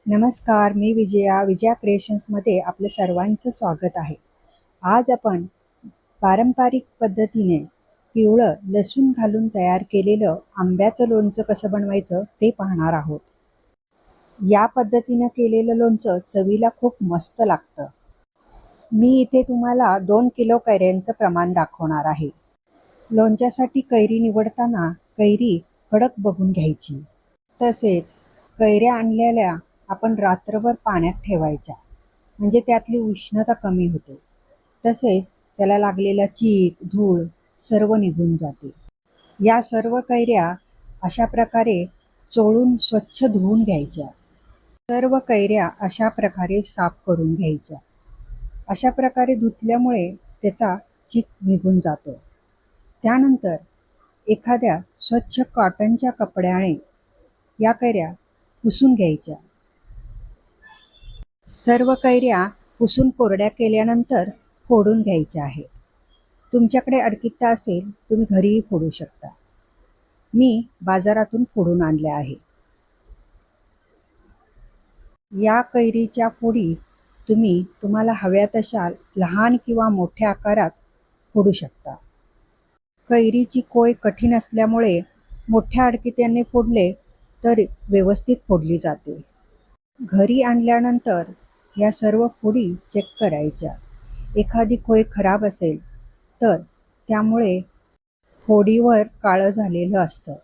नमस्कार, मी विजया क्रिएशन्समध्ये आपलं सर्वांचं स्वागत आहे. आज आपण पारंपरिक पद्धतीने पिवळं लसूण घालून तयार केलेलं आंब्याचं लोणचं कसं बनवायचं ते पाहणार आहोत. या पद्धतीनं केलेलं लोणचं चवीला खूप मस्त लागतं. मी इथे तुम्हाला 2 किलो कैऱ्यांचं प्रमाण दाखवणार आहे. लोणच्यासाठी कैरी निवडताना कैरी कडक बघून घ्यायची. तसेच कैऱ्या आणलेल्या आपण रात्रभर पाण्यात ठेवायच्या, म्हणजे त्यातली उष्णता कमी होते. तसेच त्याला लागलेला चीक, धूळ सर्व निघून जाते. या सर्व कैऱ्या अशा प्रकारे चोळून स्वच्छ धुवून घ्यायच्या. सर्व कैऱ्या अशा प्रकारे साफ करून घ्यायच्या. अशा प्रकारे धुतल्यामुळे त्याचा चीक निघून जातो. त्यानंतर एखाद्या स्वच्छ कॉटनच्या कपड्याने या कैऱ्या पुसून घ्यायच्या. सर्व कैऱ्या पुसून कोरड्या केल्यानंतर फोडून घ्यायच्या आहेत. तुमच्याकडे अडकित्ता असेल तुम्ही घरीही फोडू शकता. मी बाजारातून फोडून आणल्या आहेत. या कैरीच्या फोडी तुम्हाला हव्या तशा लहान किंवा मोठ्या आकारात फोडू शकता. कैरीची कोय कठीण असल्यामुळे मोठ्या अडकित्याने फोडले तर व्यवस्थित फोडली जाते. घरी आणल्यानंतर या सर्व फोडी चेक करायच्या. एखादी कोय खराब असेल तर त्यामुळे फोडीवर काळं झालेलं असतं,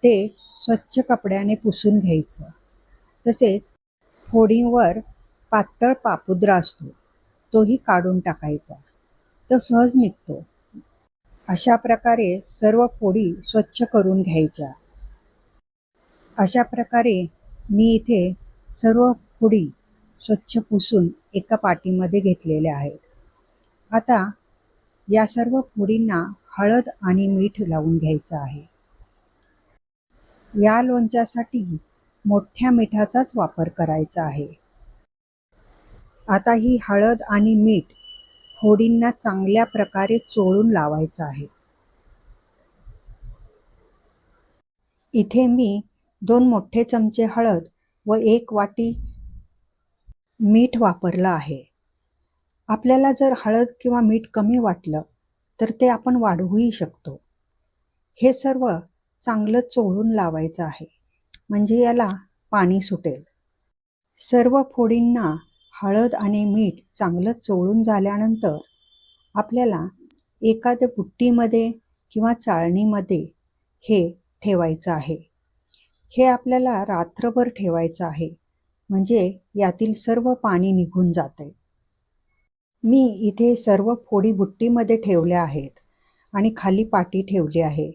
ते स्वच्छ कपड्याने पुसून घ्यायचं. तसेच फोडीवर पातळ पापुद्रा असतो, तोही काढून टाकायचा, तो सहज निघतो. अशा प्रकारे सर्व फोडी स्वच्छ करून घ्यायच्या. अशा प्रकारे मी इथे सर्व फोडी स्वच्छ पुसून एका पाटीमध्ये घेतलेल्या आहेत. आता या सर्व फोडींना हळद आणि मीठ लावून घ्यायचं आहे. या लोणच्यासाठी मोठ्या मिठाचाच वापर करायचा आहे. आता ही हळद आणि मीठ फोडींना चांगल्या प्रकारे चोळून लावायचं आहे. इथे मी 2 मोठे चमचे हळद व 1 वाटी मीठ वापरलं आहे. आपल्याला जर हळद किंवा मीठ कमी वाटलं तर ते आपण वाढवूही शकतो. हे सर्व चांगलं चोळून लावायचं आहे, म्हणजे याला पाणी सुटेल. सर्व फोडींना हळद आणि मीठ चांगलं चोळून झाल्यानंतर आपल्याला एखाद्या बुट्टीमध्ये किंवा चाळणीमध्ये हे ठेवायचं आहे. हे आपल्याला रात्रभर ठेवायचं आहे, म्हणजे यातील सर्व पाणी निघून जाते. मी इथे सर्व फोडी बुट्टीमध्ये ठेवल्या आहेत आणि खाली पाटी ठेवली आहे,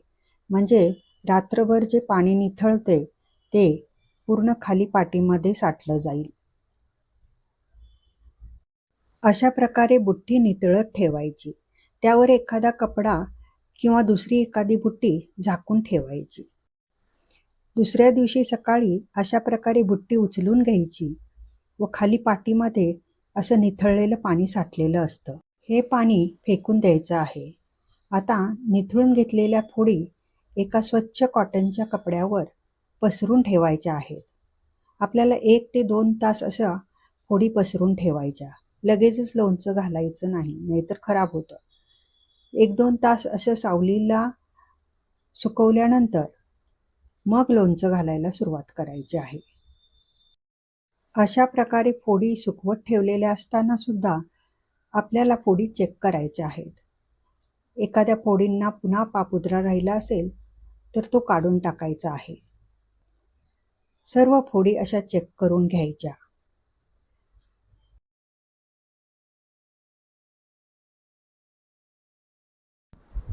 म्हणजे रात्रभर जे पाणी निथळते ते पूर्ण खाली पाटीमध्ये साठलं जाईल. अशा प्रकारे बुट्टी नितळत ठेवायची. त्यावर एखादा कपडा किंवा दुसरी एखादी बुट्टी झाकून ठेवायची. दुसऱ्या दिवशी सकाळी अशा प्रकारे बुट्टी उचलून घ्यायची व खाली पाटीमध्ये असं निथळलेलं पाणी साठलेलं असतं, हे पाणी फेकून द्यायचं आहे. आता निथळून घेतलेल्या फोडी एका स्वच्छ कॉटनच्या कपड्यावर पसरून ठेवायच्या आहेत. आपल्याला 1 ते 2 तास अशा फोडी पसरून ठेवायच्या. लगेचच लोणचं घालायचं नाही, नाहीतर खराब होतं. 1-2 तास असं सावलीला सुकवल्यानंतर मग लोणचं घालायला सुरुवात करायची आहे. अशा प्रकारे फोडी सुकवत ठेवलेल्या असताना सुद्धा आपल्याला फोडी चेक करायच्या आहेत. एखाद्या फोडींना पुन्हा पापुद्रा राहिला असेल तर तो काढून टाकायचा आहे. सर्व फोडी अशा चेक करून घ्यायच्या.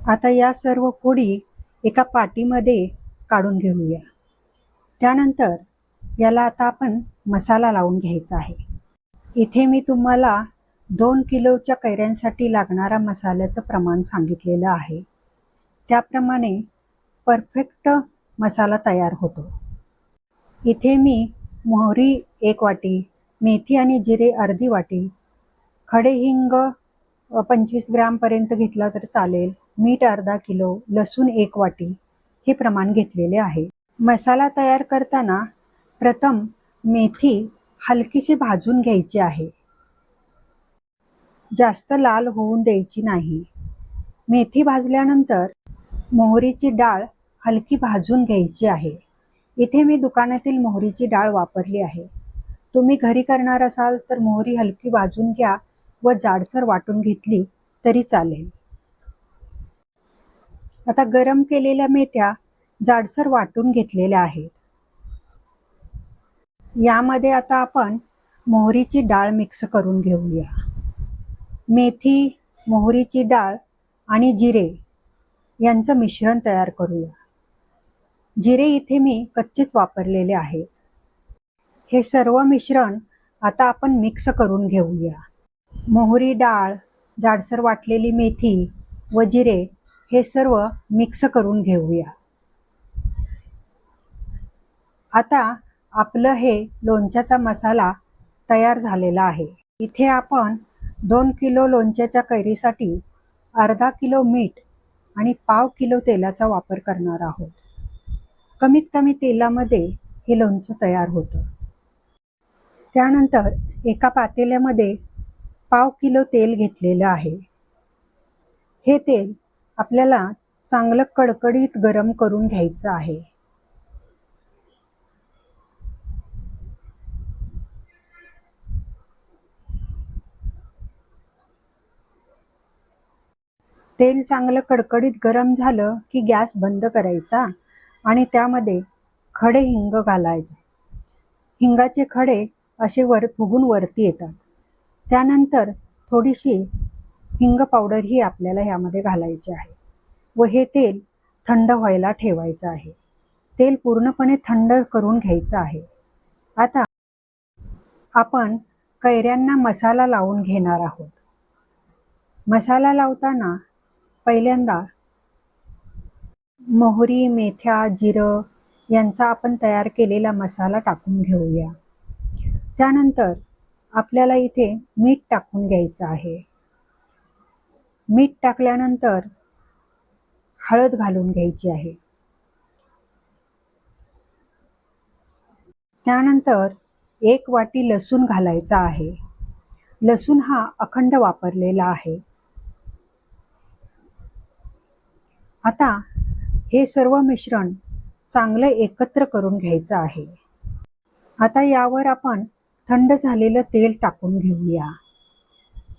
आता या सर्व फोडी एका पाटीमध्ये काढून घेऊया. त्यानंतर याला आता आपण मसाला लावून घ्यायचा आहे. इथे मी तुम्हाला 2 किलोच्या कैऱ्यांसाठी लागणारा मसाल्याचं प्रमाण सांगितलेलं आहे. त्याप्रमाणे परफेक्ट मसाला तयार होतो. इथे मी मोहरी 1 वाटी, मेथी आणि जिरे अर्धी वाटी, खडे हिंग 25 ग्रॅमपर्यंत घेतला तर चालेल, मीठ अर्धा किलो, लसूण 1 वाटी हे प्रमाण घेतलेले आहे. मसाला तयार करताना प्रथम मेथी हलकीशी भाजून घ्यायची आहे, जास्त लाल होऊन द्यायची नाही. मेथी भाजल्यानंतर मोहरीची डाळ हलकी भाजून घ्यायची आहे. इथे मी दुकानातील मोहरीची डाळ वापरली आहे. तुम्ही घरी करणार असाल तर मोहरी हलकी भाजून घ्या व जाडसर वाटून घेतली तरी चालेल. आता गरम केलेल्या मेथ्या जाडसर वाटून घेतलेल्या आहेत. यामध्ये आता आपण मोहरीची डाळ मिक्स करून घेऊया. मेथी, मोहरीची डाळ आणि जिरे यांचं मिश्रण तयार करूया. जिरे इथे मी कच्चेच वापरलेले आहेत. हे सर्व मिश्रण आता आपण मिक्स करून घेऊया. मोहरी डाळ, जाडसर वाटलेली मेथी व जिरे हे सर्व मिक्स करून घेऊया. आता आपलं हे लोणच्याचा मसाला तयार झालेला आहे. इथे आपण 2 किलो लोणच्याच्या कैरीसाठी अर्धा किलो मीठ आणि पाव किलो तेलाचा वापर करणार आहोत. कमीत कमी तेलामध्ये हे लोणचं तयार होतं. त्यानंतर एका पातेल्यामध्ये पाव किलो तेल घेतलेलं आहे. हे तेल आपल्याला चांगलं कडकडीत गरम करून घ्यायचं आहे. तेल चांगलं कडकडीत गरम झालं की गॅस बंद करायचा आणि त्यामध्ये खडे हिंग घालायचे. हिंगाचे खडे असे फुगून वरती येतात. त्यानंतर थोडीशी हिंग पावडर ही आपल्याला ह्यामध्ये घालायची आहे व हे तेल थंड व्हायला ठेवायचं आहे. तेल पूर्णपणे थंड करून घ्यायचं आहे. आता आपण कैऱ्यांना मसाला लावून घेणार आहोत. मसाला लावताना पहिल्यांदा मोहरी, मेथ्या, जिरं यांचा आपण तयार केलेला मसाला टाकून घेऊया. त्यानंतर आपल्याला इथे मीठ टाकून घ्यायचं आहे. मीठ टाकल्यानंतर हळद घालून घ्यायची आहे. त्यानंतर 1 वाटी लसूण घालायचा आहे. लसूण हा अखंड वापरलेला आहे. आता हे सर्व मिश्रण चांगलं एकत्र करून घ्यायचं आहे. आता यावर आपण थंड झालेलं तेल टाकून घेऊया.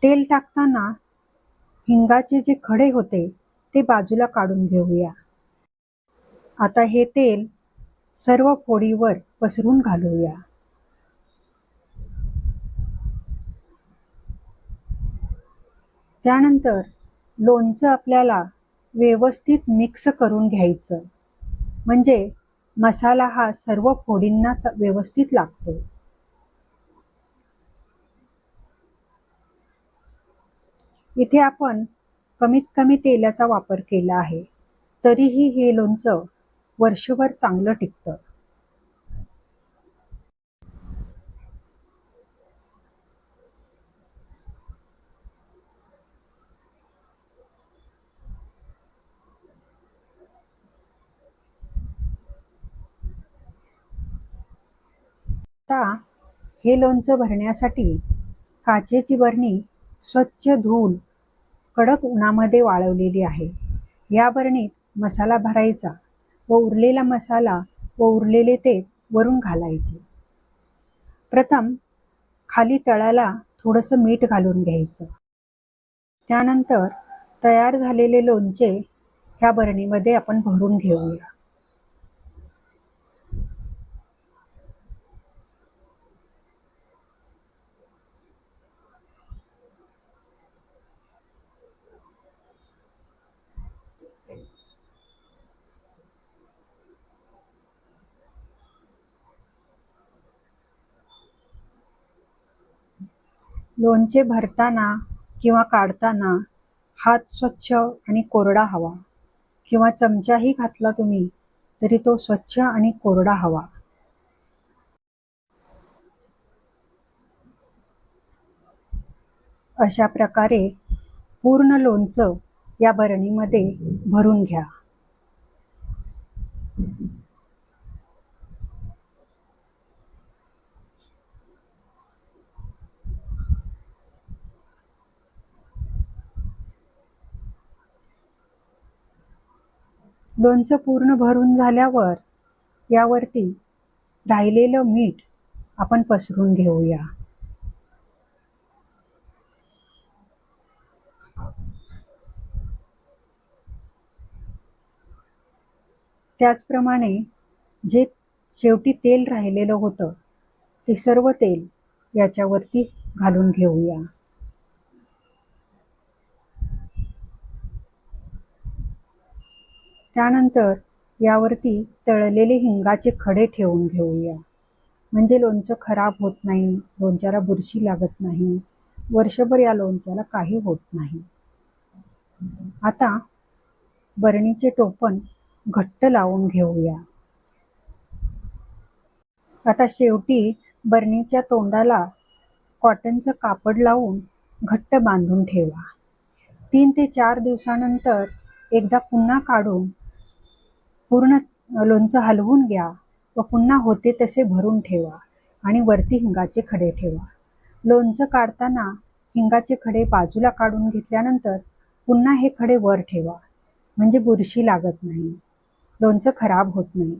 तेल टाकताना हिंगाचे जे खडे होते ते बाजूला काढून घेऊया. आता हे तेल सर्व फोडीवर पसरून घालूया. त्यानंतर लोणचं आपल्याला व्यवस्थित मिक्स करून घ्यायचं, म्हणजे मसाला हा सर्व फोडींना व्यवस्थित लागतो. इथे आपण कमीत कमी तेलाचा वापर केला आहे, तरीही हे लोणचं वर्षभर चांगलं टिकतं. आता हे लोणचं भरण्यासाठी काचेची बरणी स्वच्छ धुवून कडक उन्हामध्ये वाळवलेली आहे. या बरणीत मसाला भरायचा व उरलेला मसाला व उरलेले तेल वरून घालायचे. प्रथम खाली तळाला थोडंसं मीठ घालून घ्यायचं. त्यानंतर तयार झालेले लोणचे ह्या बरणीमध्ये आपण भरून घेऊया. लोणचे भरताना किंवा काढताना हात स्वच्छ आणि कोरडा हवा, किंवा चमचाही घातला तुम्ही तरी तो स्वच्छ आणि कोरडा हवा. अशा प्रकारे पूर्ण लोणचं या बरणीमध्ये भरून घ्या. लोणचं पूर्ण भरून झाल्यावर यावरती राहिलेलं मीठ आपण पसरून घेऊया. त्याचप्रमाणे जे शेवटी तेल राहिलेलं होतं ते सर्व तेल याच्यावरती घालून घेऊया. त्यानंतर यावरती तळलेले हिंगाचे खडे ठेवून घेऊया. म्हणजे लोणचं खराब होत नाही, लोणच्याला बुरशी लागत नाही, वर्षभर या लोणच्याला काही होत नाही. आता बरणीचे टोपण घट्ट लावून घेऊया. आता शेवटी बरणीच्या तोंडाला कॉटनचं कापड लावून घट्ट बांधून ठेवा. 3 ते 4 दिवसानंतर एकदा पुन्हा काढून पूर्ण लोणचं हलवून घ्या व पुन्हा होते तसे भरून ठेवा आणि वरती हिंगाचे खडे ठेवा. लोणचं काढताना हिंगाचे खडे बाजूला काढून घेतल्यानंतर पुन्हा हे खडे वर ठेवा. म्हणजे बुरशी लागत नाही, लोणचं खराब होत नाही.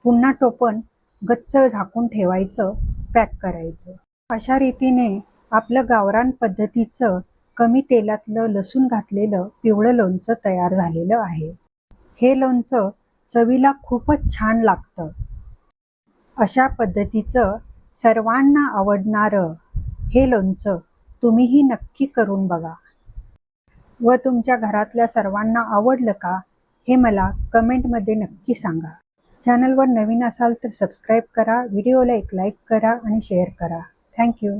पुन्हा टोपण गच्च झाकून ठेवायचं, पॅक करायचं. अशा रीतीने आपलं गावरान पद्धतीचं कमी तेलातलं लसूण घातलेलं पिवळं लोणचं तयार झालेलं आहे. हे लोणचं चवीला खूपच छान लागतं. अशा पद्धतीचं सर्वांना आवडणारं हे लोणचं तुम्हीही नक्की करून बघा व तुमच्या घरातल्या सर्वांना आवडलं का हे मला कमेंटमध्ये नक्की सांगा. चॅनलवर नवीन असाल तर सबस्क्राईब करा, व्हिडिओला एक लाईक करा आणि शेअर करा. थँक्यू.